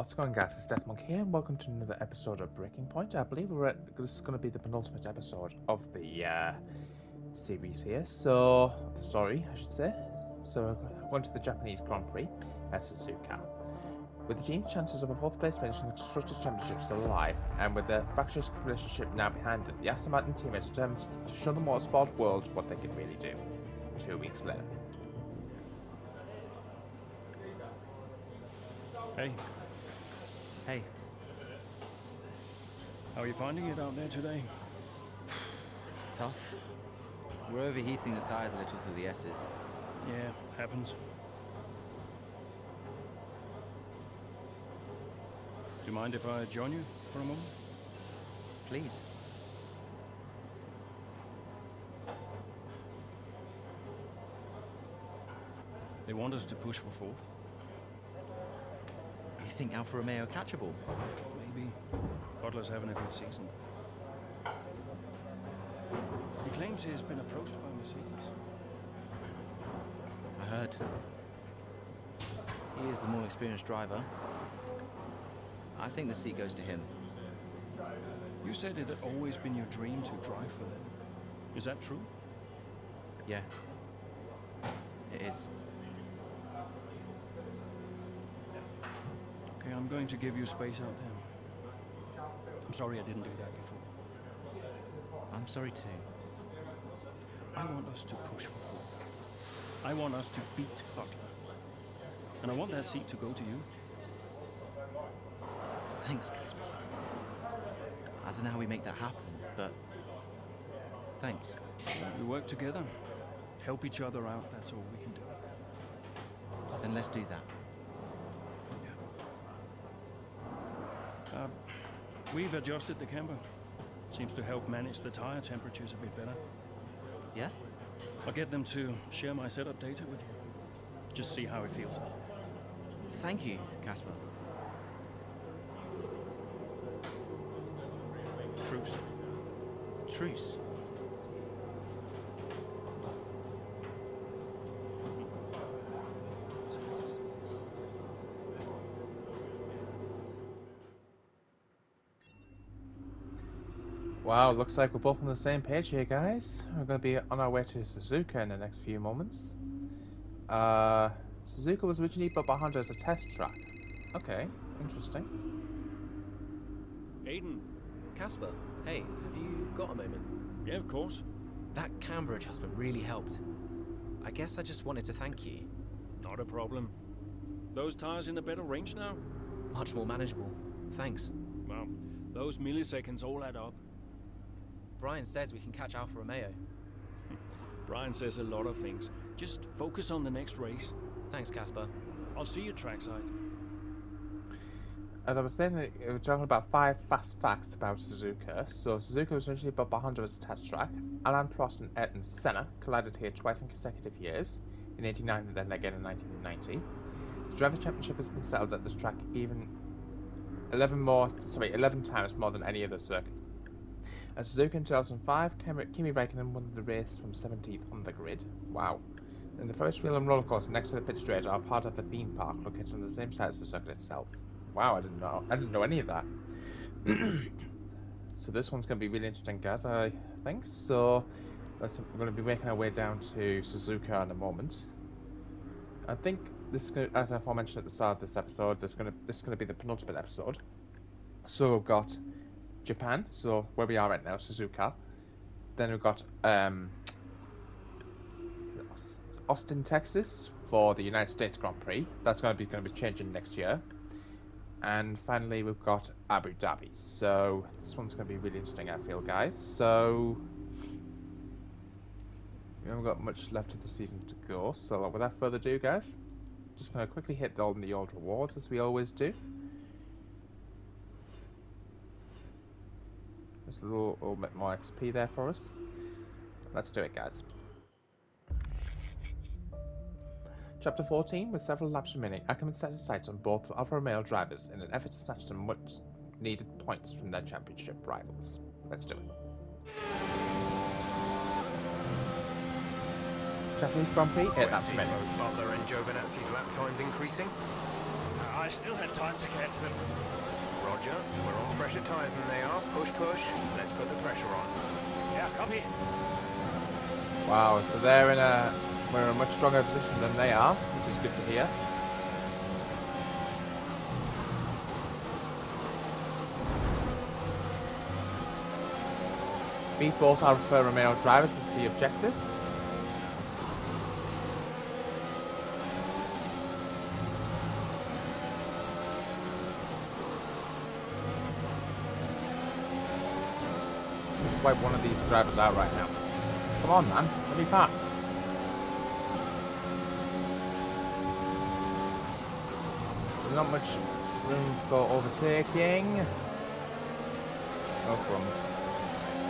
What's going on, guys? It's Deathmonk here, and welcome to another episode of Breaking Point. I believe this is going to be the penultimate episode of the series here, so the story, I should say. So, we're going to the Japanese Grand Prix at Suzuka. With the team's chances of a fourth place finish in the Constructors' Championship still alive, and with their fractious relationship now behind it, the Aston Martin team is determined to show the motorsport world what they can really do. 2 weeks later. Hey. Hey. How are you finding it out there today? Tough. We're overheating the tires a little through the S's. Yeah, happens. Do you mind if I join you for a moment? Please. They want us to push for fourth. You think Alfa Romeo catchable? Maybe. Butler's having a good season. He claims he has been approached by Mercedes. I heard. He is the more experienced driver. I think the seat goes to him. You said it had always been your dream to drive for them. Is that true? Yeah. It is. Okay, I'm going to give you space out there. I'm sorry I didn't do that before. I'm sorry too. I want us to push for fourth. I want us to beat Butler. And I want that seat to go to you. Thanks, Casper. I don't know how we make that happen, but thanks. We work together, help each other out, that's all we can do. Then let's do that. We've adjusted the camber. Seems to help manage the tire temperatures a bit better. Yeah? I'll get them to share my setup data with you. Just see how it feels. Thank you, Casper. Truce. Truce. Wow, looks like we're both on the same page here, guys. We're going to be on our way to Suzuka in the next few moments. Suzuka was originally built by Honda as a test track. Okay, interesting. Aiden. Casper, hey, have you got a moment? Yeah, of course. That camber adjustment really helped. I guess I just wanted to thank you. Not a problem. Those tires in a better range now? Much more manageable. Thanks. Well, those milliseconds all add up. Brian says we can catch Alfa Romeo. Brian says a lot of things. Just focus on the next race. Thanks, Casper. I'll see you trackside. As I was saying, we were talking about 5 fast facts about Suzuka. So Suzuka was originally built by Honda as a test track. Alain Prost and Ayrton Senna collided here twice in consecutive years, in '89 and then again in 1990. The Driver Championship has been settled at this track 11 times more than any other circuit. At Suzuka in 2005, Kimi Räikkönen won the race from 17th on the grid. Wow. And the Ferris wheel and roller coaster next to the pit straight are part of the theme park located on the same side as the circuit itself. Wow, I didn't know any of that. So this one's going to be really interesting, guys, I think. So we're going to be making our way down to Suzuka in a moment. I think this is going to, as I aforementioned at the start of this episode, this is going to be the penultimate episode. So we've got Japan, so where we are right now, Suzuka. Then we've got Austin, Texas for the United States Grand Prix. That's going to be changing next year. And finally, we've got Abu Dhabi. So this one's going to be really interesting, I feel, guys. So we haven't got much left of the season to go. So without further ado, guys, just going to quickly hit the old rewards as we always do. There's a little bit more XP there for us. Let's do it, guys. Chapter 14, with several laps remaining, Ackerman set his sights on both Alfa Romeo drivers in an effort to snatch some much-needed points from their championship rivals. Let's do it. Japanese Grand Prix, 8 laps remaining. Butler and Giovinazzi's lap times increasing. I still had time to catch them. Roger, we're on fresher tyres than they are. Push, push. Let's put the pressure on. Yeah, copy. Wow, so we're in a much stronger position than they are, which is good to hear. Beat both Alfa Romeo drivers is the objective. Wipe one of these drivers out right now. Come on, man. Let me pass. There's not much room for overtaking. No crumbs.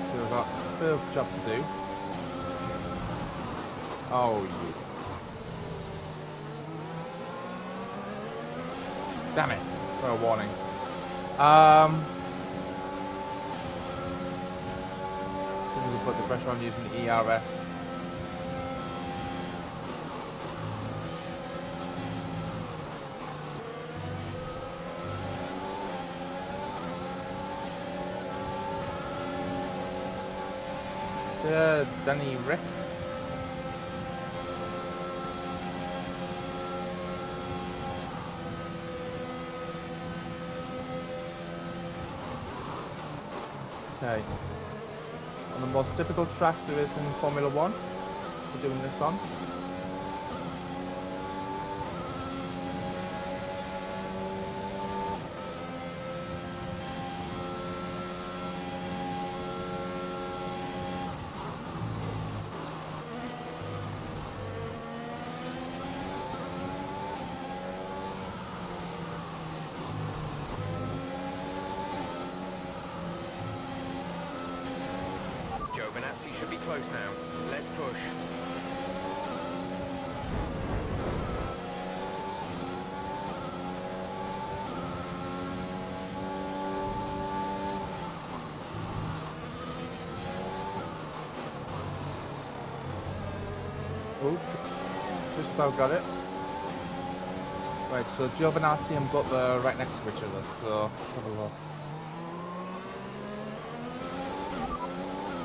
So we've got a bit of job to do. Oh, you. Damn it. For a warning. We'll put the pressure on using the ERS. Danny Rick. Okay. On the most difficult track there is in Formula 1. We're doing this on. Giovinazzi should be close now. Let's push. Oh, just about got it. Right, so Giovinazzi and Butler are right next to each other, so let's have a look.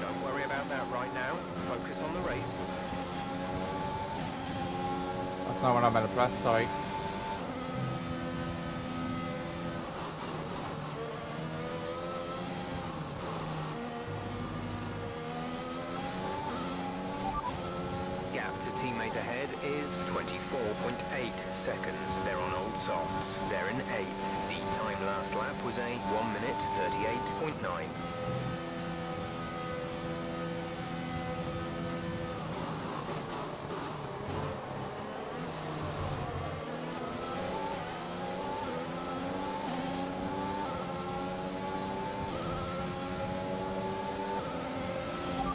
Don't worry about that right now. Focus on the race. That's not what I meant to press, sorry. Gap to teammate ahead is 24.8 seconds. They're on old softs. They're in 8th. The time last lap was a 1 minute 38.9.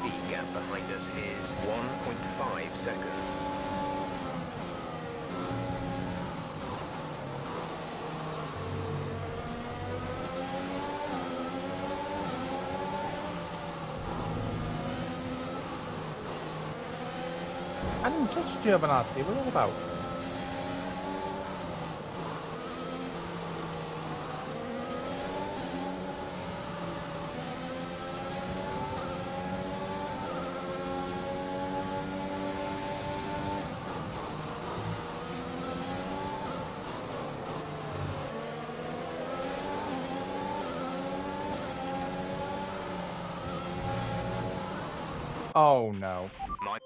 The gap behind us is 1.5 seconds. I didn't touch Giovinazzi, what are you about? Oh no. My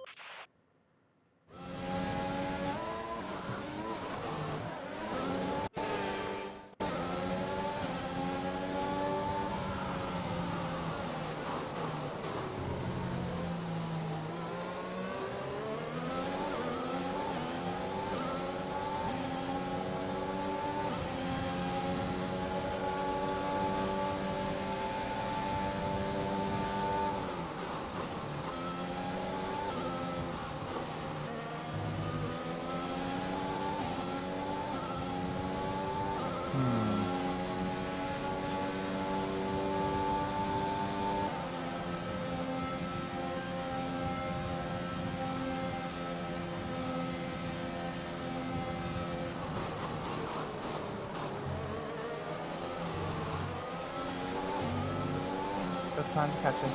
Got time to catch him.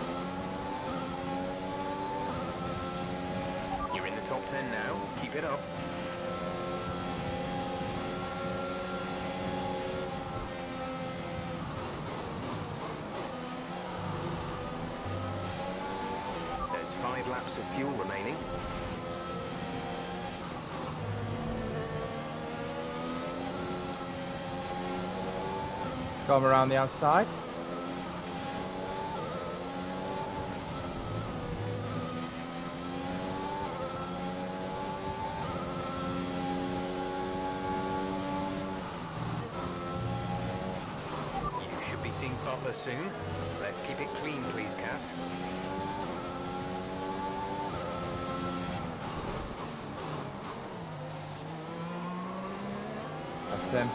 You're in the top 10 now. Keep it up. There's 5 laps of fuel remaining. Go around the outside. You should be seeing Papa soon. Let's keep it clean, please, Cass. That's him.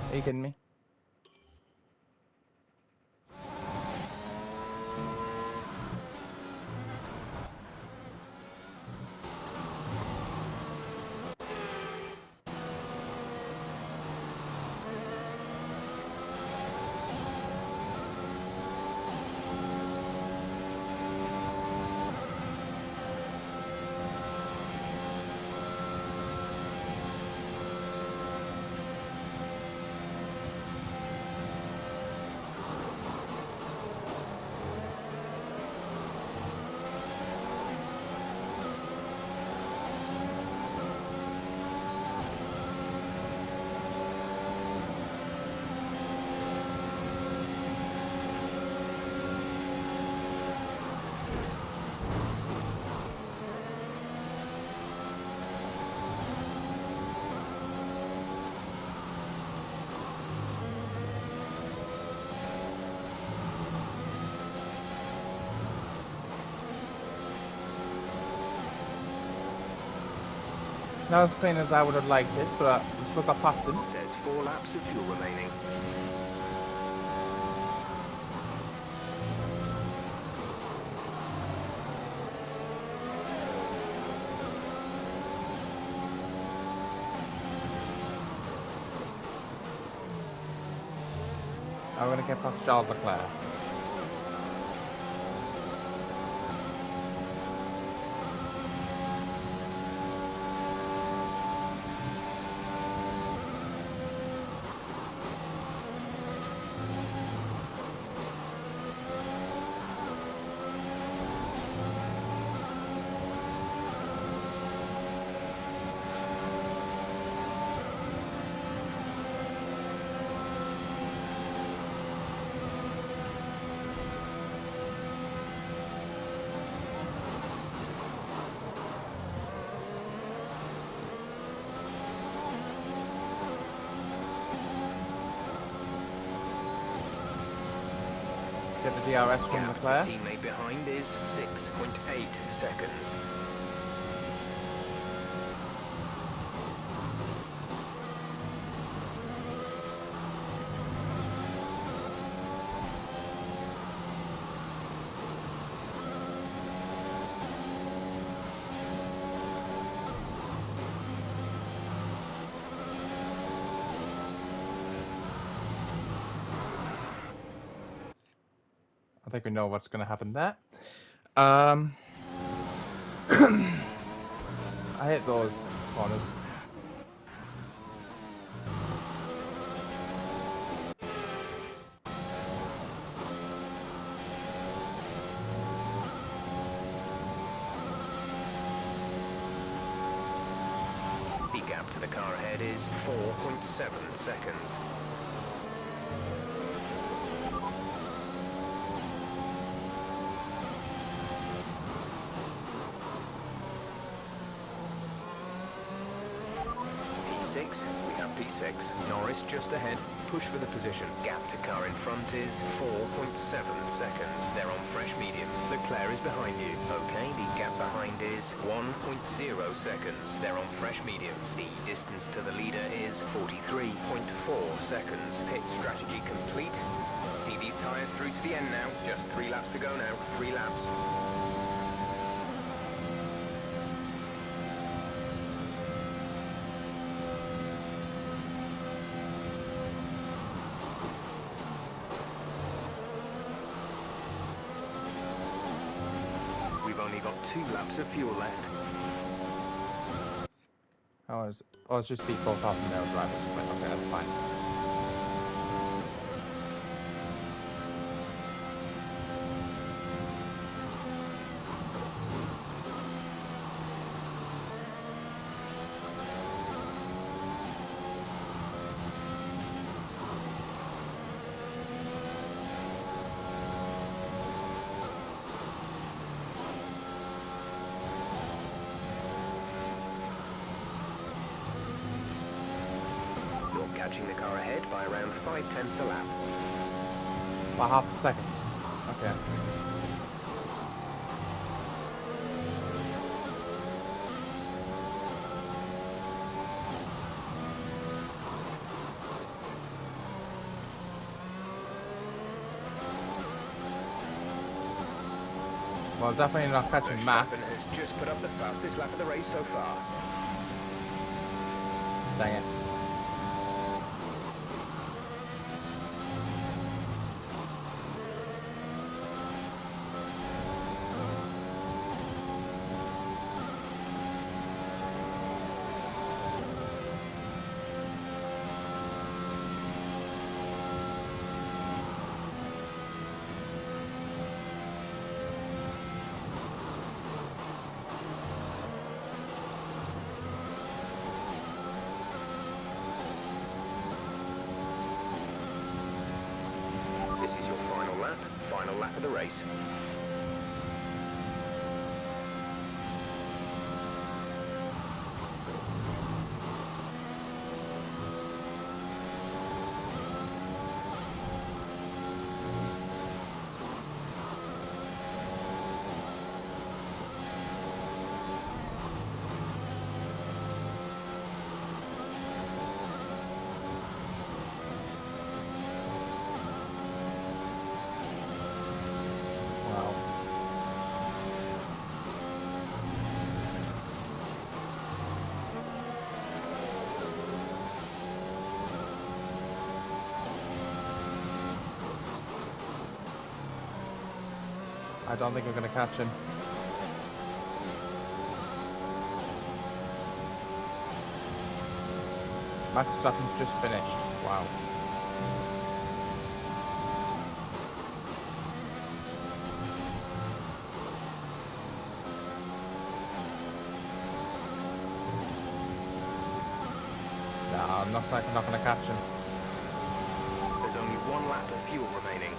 Are you kidding me? Not as clean as I would have liked it, but we still got past him. There's 4 laps of fuel remaining. I'm gonna get past Charles Leclerc. Get the DRS from Gap Leclerc. to teammate behind is 6.8 seconds. I think we know what's going to happen there. I hate those corners. The gap to the car ahead is 4.7 seconds. P6, we have P6. Norris just ahead. Push for the position. Gap to car in front is 4.7 seconds. They're on fresh mediums. Leclerc is behind you. Okay, the gap behind is 1.0 seconds. They're on fresh mediums. The distance to the leader is 43.4 seconds. Pit strategy complete. See these tyres through to the end now. Just 3 laps to go now. 3 laps. We've only got 2 laps of fuel left. Oh, it's just beat both off and they'll drive us. Okay, that's fine. Catching the car ahead by around 5/10 a lap. By half a second. Okay. Well, definitely not catching Max. Verstappen has just put up the fastest lap of the race so far. Dang it. This is your final lap of the race. I don't think I'm going to catch him. Max Verstappen's just finished. Wow. Nah, I'm not going to catch him. There's only 1 lap of fuel remaining.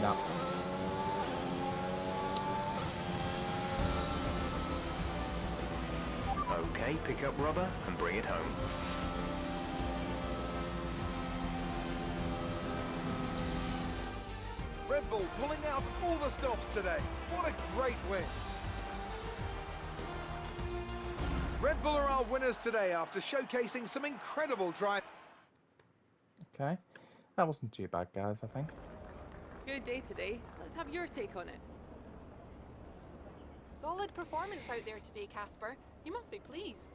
No. Okay, pick up rubber and bring it home. Red Bull pulling out all the stops today. What a great win. Red Bull are our winners today after showcasing some incredible drive. Okay. That wasn't too bad, guys, I think. Good day today. Let's have your take on it. Solid performance out there today, Casper. You must be pleased.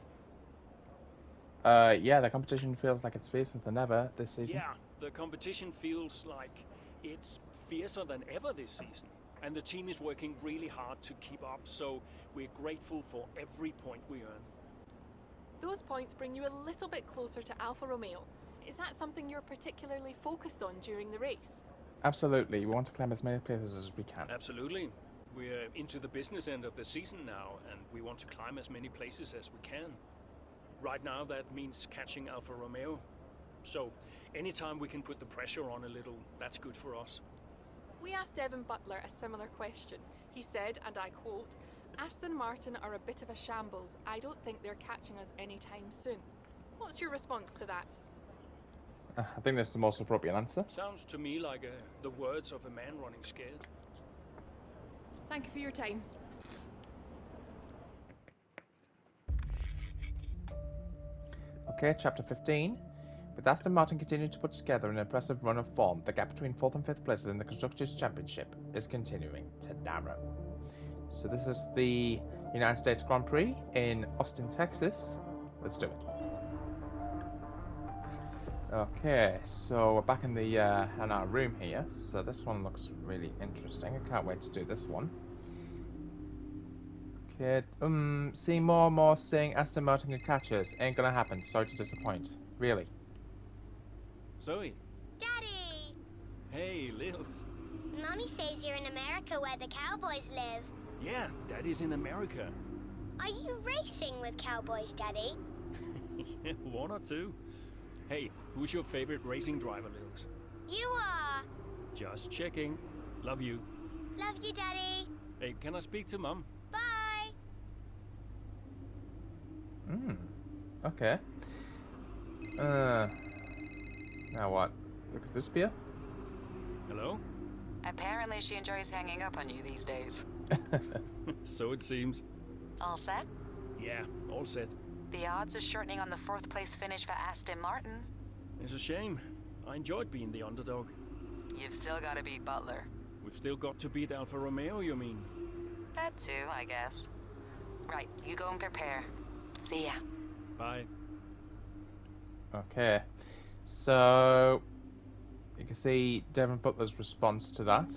Yeah, the competition feels like it's fiercer than ever this season. Yeah, the competition feels like it's fiercer than ever this season. And the team is working really hard to keep up, so we're grateful for every point we earn. Those points bring you a little bit closer to Alfa Romeo. Is that something you're particularly focused on during the race? Absolutely. We want to climb as many places as we can. Absolutely. We're into the business end of the season now, and we want to climb as many places as we can. Right now, that means catching Alfa Romeo. So anytime we can put the pressure on a little, that's good for us. We asked Devin Butler a similar question. He said, and I quote, "Aston Martin are a bit of a shambles. I don't think they're catching us anytime soon." What's your response to that? I think that's the most appropriate answer. Sounds to me like the words of a man running scared. Thank you for your time. Okay, chapter 15. With Aston Martin continuing to put together an impressive run of form, the gap between 4th and 5th places in the Constructors' Championship is continuing to narrow. So this is the United States Grand Prix in Austin, Texas. Let's do it. Okay, so we're back in the in our room here. So this one looks really interesting. I can't wait to do this one. Okay, seeing more and more saying Aston Martin can catch us. Ain't gonna happen. Sorry to disappoint. Really. Zoe. Daddy! Hey, Lils. Mommy says you're in America where the cowboys live. Yeah, Daddy's in America. Are you racing with cowboys, Daddy? Yeah, one or two. Hey, who's your favorite racing driver, Lils? You are. Just checking. Love you. Love you, Daddy. Hey, can I speak to Mum? Bye. Okay. Now what? Look at this beer. Hello? Apparently she enjoys hanging up on you these days. So it seems. All set? Yeah, all set. The odds are shortening on the 4th place finish for Aston Martin. It's a shame. I enjoyed being the underdog. You've still got to beat Butler. We've still got to beat Alfa Romeo, you mean? That too, I guess. Right, you go and prepare. See ya. Bye. Okay. So you can see Devin Butler's response to that.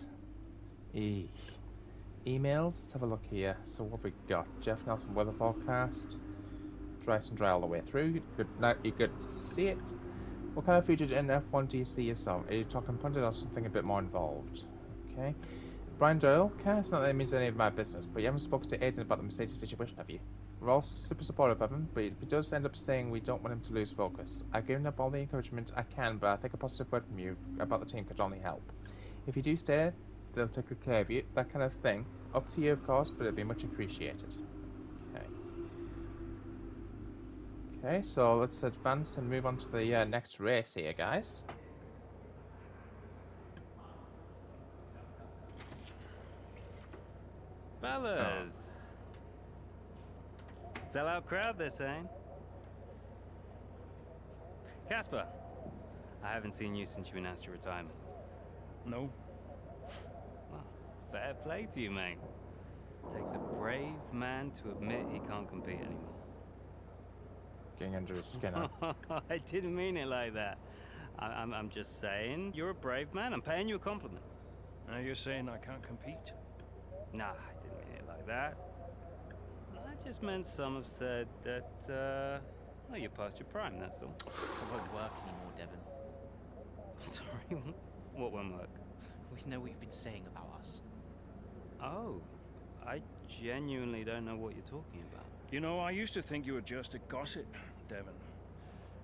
Emails. Let's have a look here. So what have we got? Jeff Nelson weather forecast. Dry and dry all the way through. Good. Now you good to see it. What kind of features in F1 do you see yourself? Are you talking punted or something a bit more involved? Okay. Brian Doyle. Okay, it's not that it means any of my business, but you haven't spoken to Aiden about the Mercedes situation, have you? We're all super supportive of him, but if he does end up staying, we don't want him to lose focus. I've given up all the encouragement I can, but I think a positive word from you about the team could only help. If you do stay, they'll take good care of you, that kind of thing. Up to you, of course, but it'd be much appreciated. Okay. Okay, so let's advance and move on to the next race here, guys. Fellas! Sellout crowd, they're saying. Casper, I haven't seen you since you announced your retirement. No. Well, fair play to you, mate. Takes a brave man to admit he can't compete anymore. Getting under his skin. Huh? I didn't mean it like that. I'm just saying, you're a brave man. I'm paying you a compliment. Now you're saying I can't compete? Nah, I didn't mean it like that. I just meant some have said that, well, you're past your prime, that's all. It won't work anymore, Devon. Sorry, what won't work? We know what you've been saying about us. Oh, I genuinely don't know what you're talking about. You know, I used to think you were just a gossip, Devon.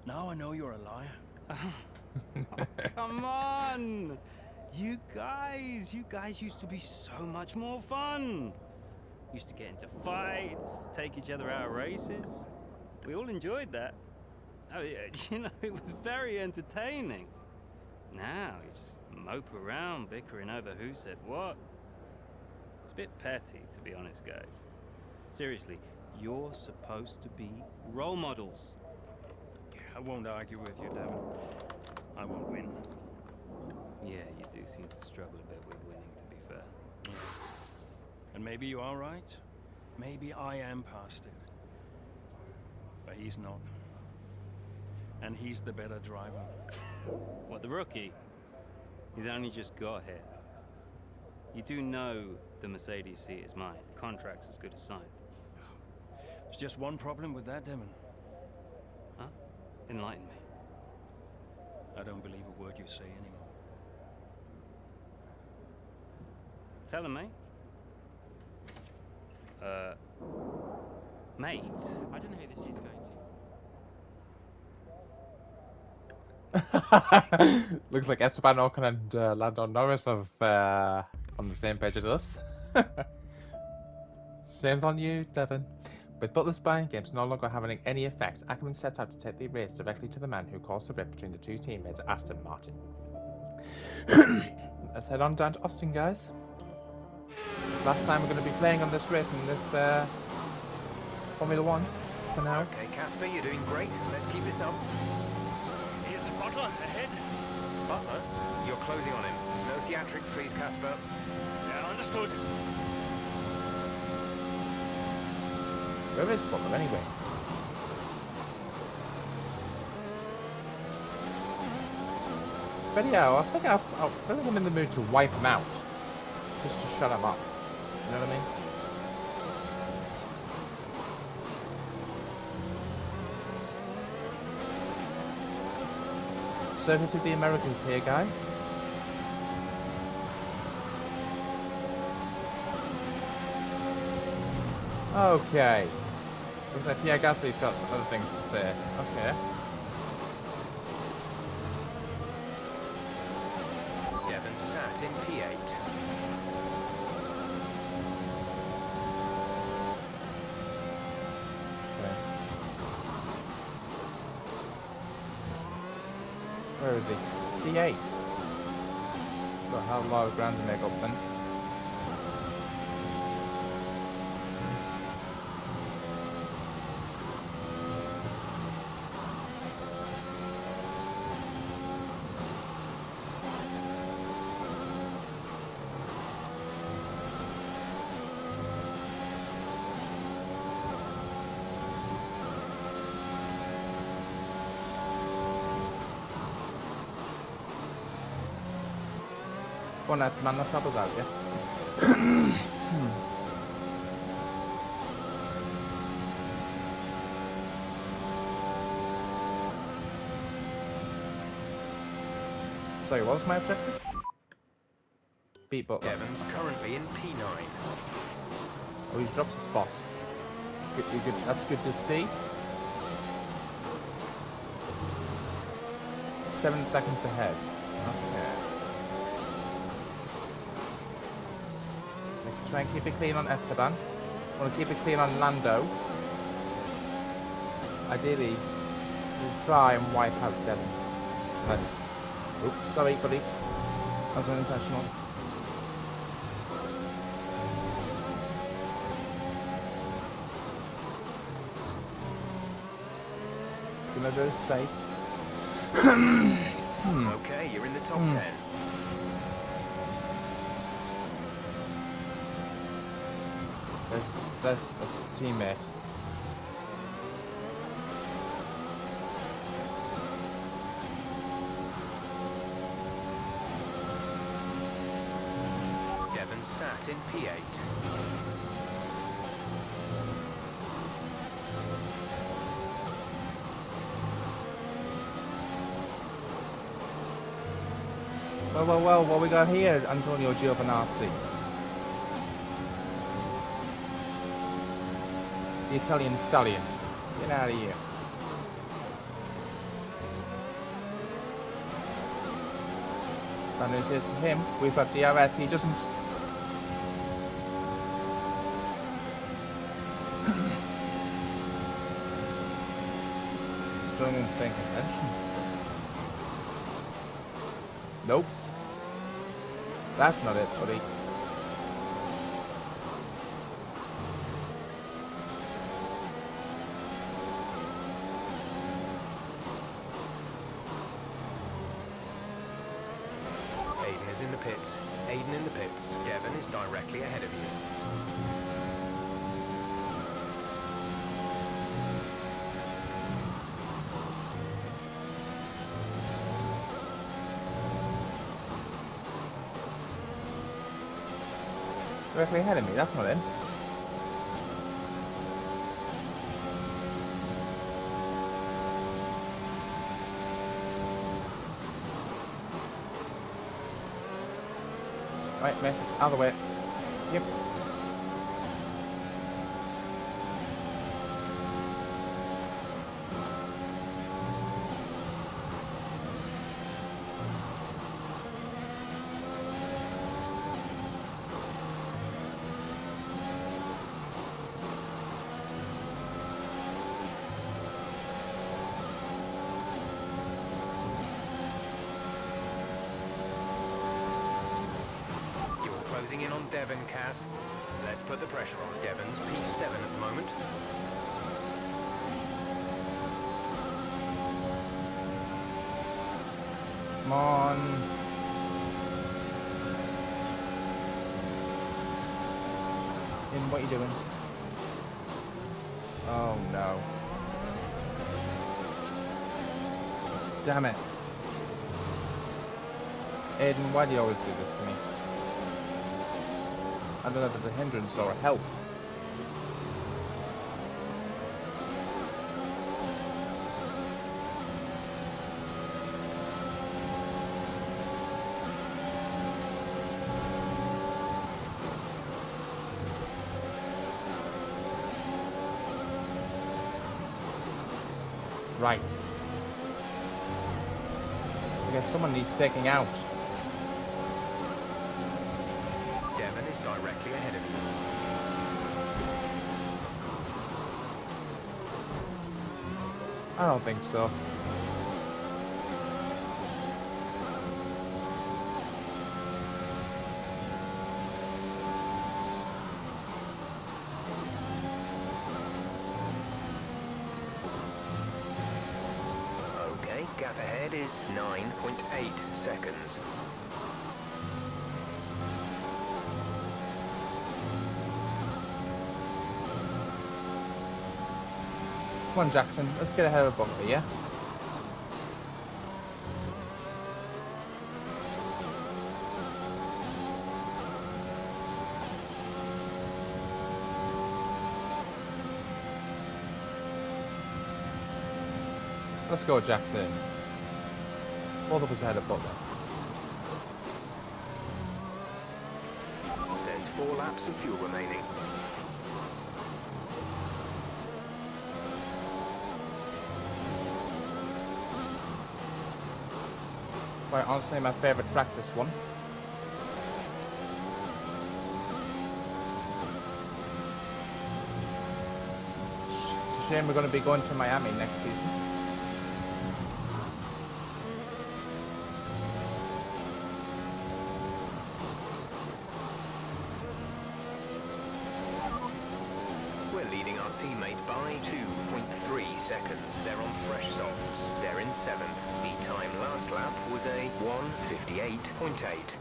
Now I know you're a liar. Oh, come on! You guys used to be so much more fun. Used to get into fights, take each other out of races. We all enjoyed that. Oh, you know, it was very entertaining. Now you just mope around bickering over who said what. It's a bit petty, to be honest, guys. Seriously, you're supposed to be role models. Yeah, I won't argue with you, Devon. I won't win. Yeah, you do seem to struggle a bit with winning, to be fair. Yeah. And maybe you are right. Maybe I am past it. But he's not. And he's the better driver. What, the rookie? He's only just got here. You do know the Mercedes seat is mine. The contract's as good as signed. There's just one problem with that, Devon. Huh? Enlighten me. I don't believe a word you say anymore. Tell him, mate. Mate? I don't know who this is going Looks like Esteban Ocon and Lando Norris are on the same page as us. Shame's on you, Devon. With Butler's buying games no longer having any effect, Ackerman set out to take the race directly to the man who caused the rip between the two teammates, Aston Martin. Let's head on down to Austin, guys. Last time we're going to be playing on this race in this Formula 1 for now. Okay, Casper, you're doing great. Let's keep this up. Here's Butler ahead. Butler, you're closing on him. No theatrics, please, Casper. Yeah, understood. Where is Butler anyway? But yeah, I think I'm in the mood to wipe him out. Just to shut him up. You know what I mean? Circuit of the Americas here, guys. Okay. Looks like Pierre Gasly's got some other things to say. Okay. Devon sat in P8. Okay. Where is he? P8. Got a hell of a lot of ground to make up then. Go on, nice man, let's help us out, yeah? Sorry, what was my objective? Beat Butler. Devon's currently in P9. Oh, he's dropped a spot. Good, that's good to see. 7 seconds ahead. Okay. Try and keep it clean on Esteban. Want to keep it clean on Lando. Ideally, we'll try and wipe out Devon. Nice. Oops, sorry, buddy. That was unintentional. Give him a bit of space. Okay, you're in the top 10. That's his teammate. Devon sat in P8. Well, what we got here, Antonio Giovinazzi? The Italian stallion. Get out of here. Bad news is for him, we've got DRS, he doesn't. Still in staying contention. Nope. That's not it, buddy. Aiden is in the pits. Aiden in the pits. Devon is directly ahead of you. Directly ahead of me, that's not it. Right, mate, out of the way. Yep. closing in on Devon, Cass. Let's put the pressure on. Devon's P7 at the moment. Come on. In, what are you doing? Oh no. Damn it. Aiden, why do you always do this to me? I don't know if it's a hindrance or a help. Right. I guess someone needs taking out. Devon is directly ahead of you. I don't think so. Okay, gap ahead is 9.8 seconds. Come on, Jackson. Let's get ahead of a bunker, yeah? Let's go, Jackson. Both of us ahead of Butler. There's 4 laps of fuel remaining. Quite honestly, my favourite track, this one. It's a shame we're going to be going to Miami next season. We're leading our teammate by 2.3 seconds. They're on fresh softs. They're in 7th. The time last lap was a 1:58.8.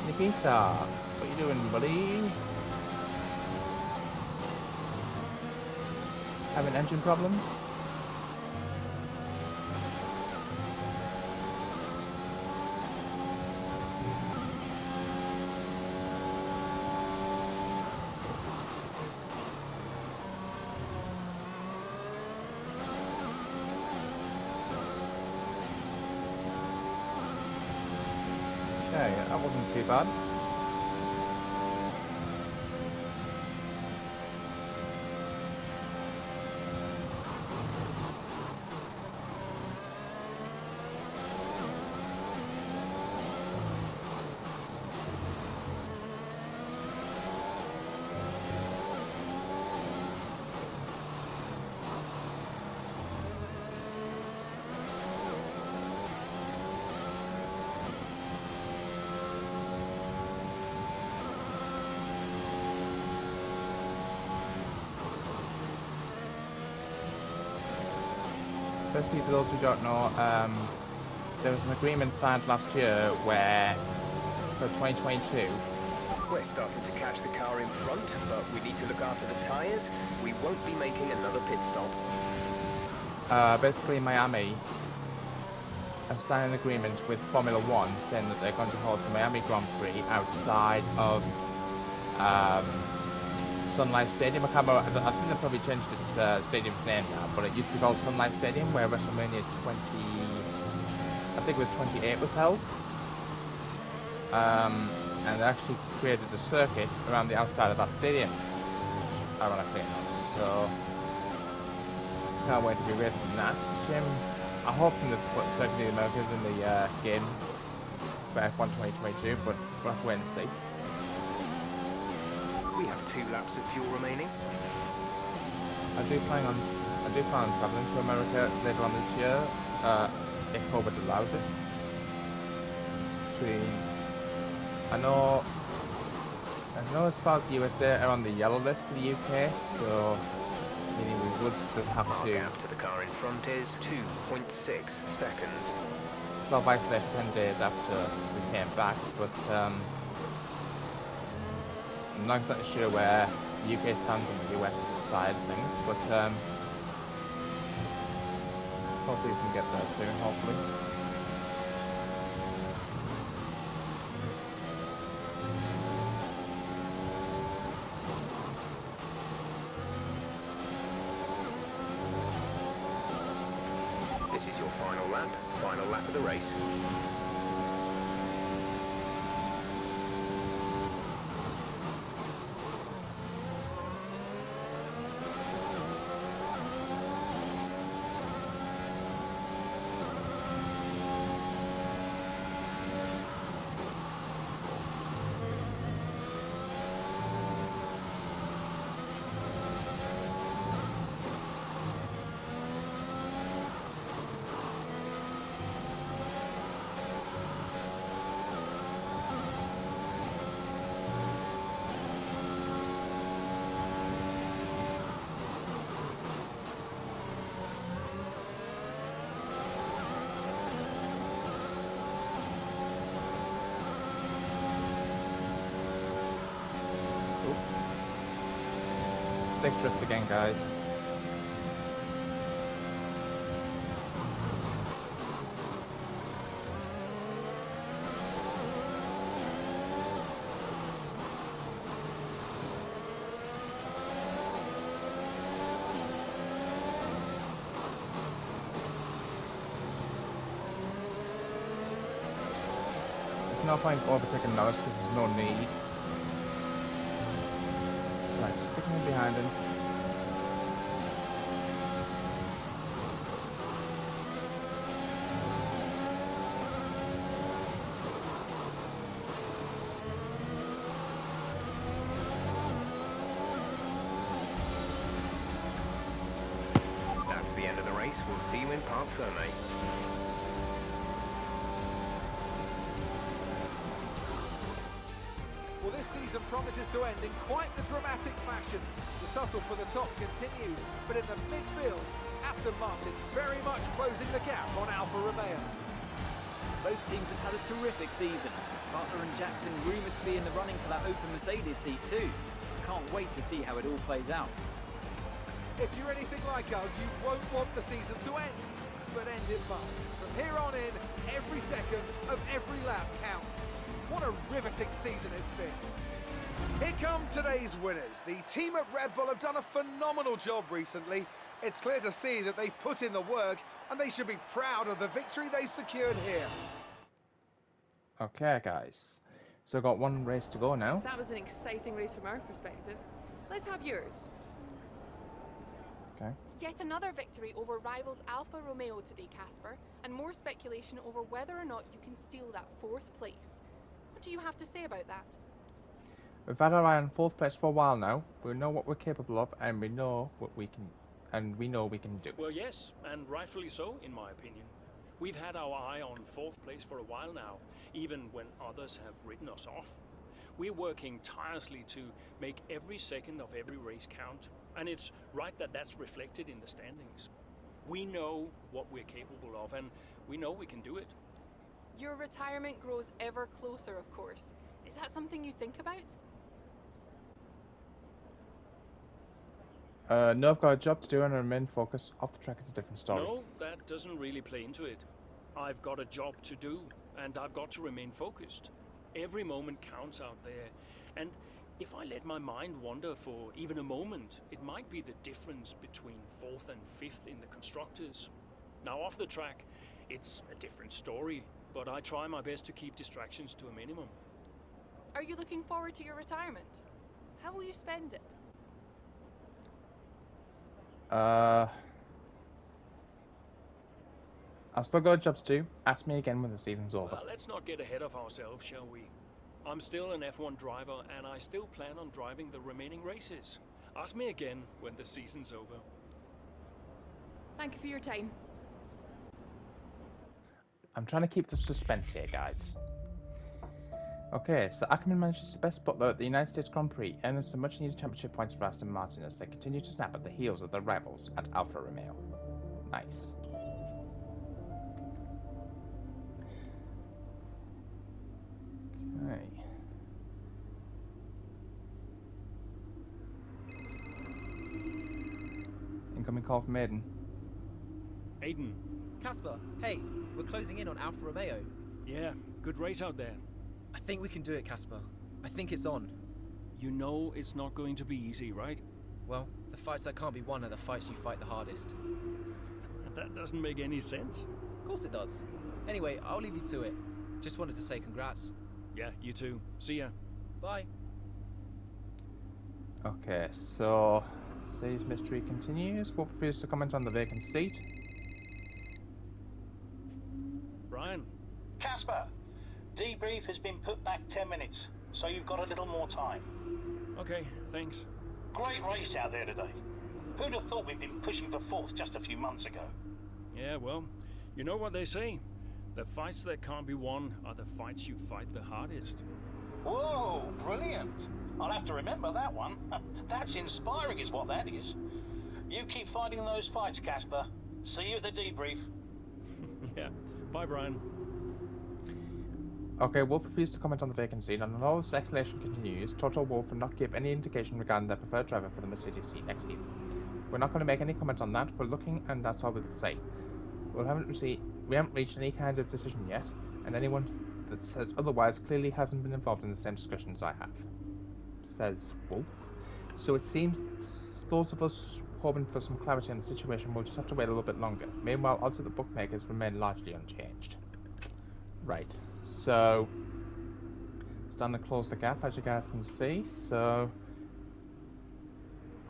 Nikita, what you doing, buddy? Having engine problems? Okay, that wasn't too bad. Firstly, for those who don't know, there was an agreement signed last year where, for 2022, We're starting to catch the car in front, but we need to look after the tyres. We won't be making another pit stop. basically Miami have signed an agreement with Formula One saying that they're going to hold the Miami Grand Prix outside of Sun Life Stadium. I can't remember, I think they've probably changed its stadium's name now, but it used to be called Sun Life Stadium, where WrestleMania 28 was held. And they actually created a circuit around the outside of that stadium, ironically enough. So can't wait to be racing that. Shame. I'm hoping they've put Circuit of the Americas in the game for F1 2022, but we'll have to wait and see. We have 2 laps of fuel remaining. I do plan on travelling to America later on this year, if COVID allows it. I know as far as the USA are on the yellow list for the UK, so meaning we would still have Our to. gap to the car in front is 2.6 seconds. Well, back there for 10 days after we came back, but I'm not exactly sure where the UK stands on the US side of things, but hopefully we can get there soon, hopefully. This is your final lap of the race. Stick drift again, guys. There's no point overtaking Norris because there's no need. Right, sticking in behind him. That's the end of the race. We'll see you in Parc Fermé. Well, this season promises to end in quite the dramatic fashion. The tussle for the top continues, but in the midfield, Aston Martin very much closing the gap on Alfa Romeo. Both teams have had a terrific season. Butler and Jackson rumoured to be in the running for that open Mercedes seat too. Can't wait to see how it all plays out. If you're anything like us, you won't want the season to end, but end it must. From here on in, every second of every lap counts. What a riveting season it's been. Here come today's winners. The team at Red Bull have done a phenomenal job recently. It's clear to see that they've put in the work, and they should be proud of the victory they secured here. Okay, guys. So I've got one race to go now. So that was an exciting race from our perspective. Let's have yours. Okay. Yet another victory over rivals Alfa Romeo today, Casper, and more speculation over whether or not you can steal that 4th place. What do you have to say about that? We've had our eye on 4th place for a while now. We know what we're capable of, and we know what we can, and we know we can do. Well, yes, and rightfully so, in my opinion. We've had our eye on 4th place for a while now, even when others have written us off. We're working tirelessly to make every second of every race count, and it's right that that's reflected in the standings. We know what we're capable of, and we know we can do it. Your retirement grows ever closer, of course. Is that something you think about? No, I've got a job to do and remain focused. Off the track, it's a different story. No, that doesn't really play into it. I've got a job to do, and I've got to remain focused. Every moment counts out there, and if I let my mind wander for even a moment, it might be the difference between 4th and 5th in the constructors. Now off the track, it's a different story, but I try my best to keep distractions to a minimum. Are you looking forward to your retirement? How will you spend it? I've still got a job to do. Ask me again when the season's over. Well, let's not get ahead of ourselves, shall we? I'm still an F1 driver, and I still plan on driving the remaining races. Ask me again when the season's over. Thank you for your time. I'm trying to keep the suspense here, guys. Okay, so Ackerman manages the best butler at the United States Grand Prix, earning some much-needed championship points for Aston Martin as they continue to snap at the heels of their rivals at Alfa Romeo. Nice. Okay. Incoming call from Aiden. Aiden. Casper, hey, we're closing in on Alfa Romeo. Yeah, good race out there. I think we can do it, Casper. I think it's on. You know it's not going to be easy, right? Well, the fights that can't be won are the fights you fight the hardest. That doesn't make any sense. Of course it does. Anyway, I'll leave you to it. Just wanted to say congrats. Yeah, you too. See ya. Bye. Okay, so Say's mystery continues. Wolf refused to comment on the vacant seat. Brian. Casper, debrief has been put back 10 minutes, so you've got a little more time. Okay, thanks. Great race out there today. Who'd have thought we'd been pushing for fourth just a few months ago? Yeah, well, you know what they say. The fights that can't be won are the fights you fight the hardest. Whoa, brilliant. I'll have to remember that one. That's inspiring is what that is. You keep fighting those fights, Casper. See you at the debrief. Yeah. Bye, Brian. Okay, Wolf refused to comment on the vacant seat, and although the speculation continues, Toto Wolf will not give any indication regarding their preferred driver for the Mercedes seat next season. We're not going to make any comment on that. We're looking, and that's all we'll say. We haven't reached any kind of decision yet, and anyone that says otherwise clearly hasn't been involved in the same discussions I have, says Wolf. So it seems those of us hoping for some clarity on the situation will just have to wait a little bit longer. Meanwhile, odds of the bookmakers remain largely unchanged. Right, so starting to close the gap, as you guys can see. So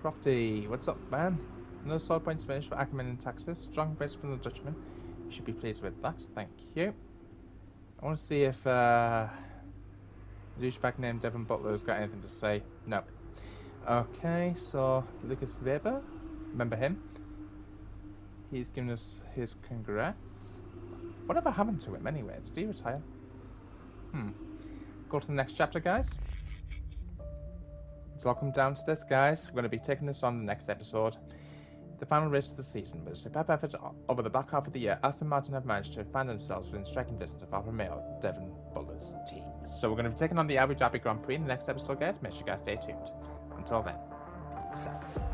Crofty, what's up, man? Another solid points finish for Ackerman in Texas. Strong race from the Dutchman. You should be pleased with that. Thank you. I want to see if a douchebag named Devin Butler has got anything to say. No. Okay, so Lucas Weber, remember him? He's given us his congrats. Whatever happened to him anyway? Did he retire? Go to the next chapter, guys. It's all come down to this, guys. We're going to be taking this on the next episode. The final race of the season was a superb effort over the back half of the year. Aston Martin have managed to find themselves within striking distance of Alfa Romeo, Devin Butler's team. So we're going to be taking on the Abu Dhabi Grand Prix in the next episode, guys. Make sure you guys stay tuned. Until then, peace out.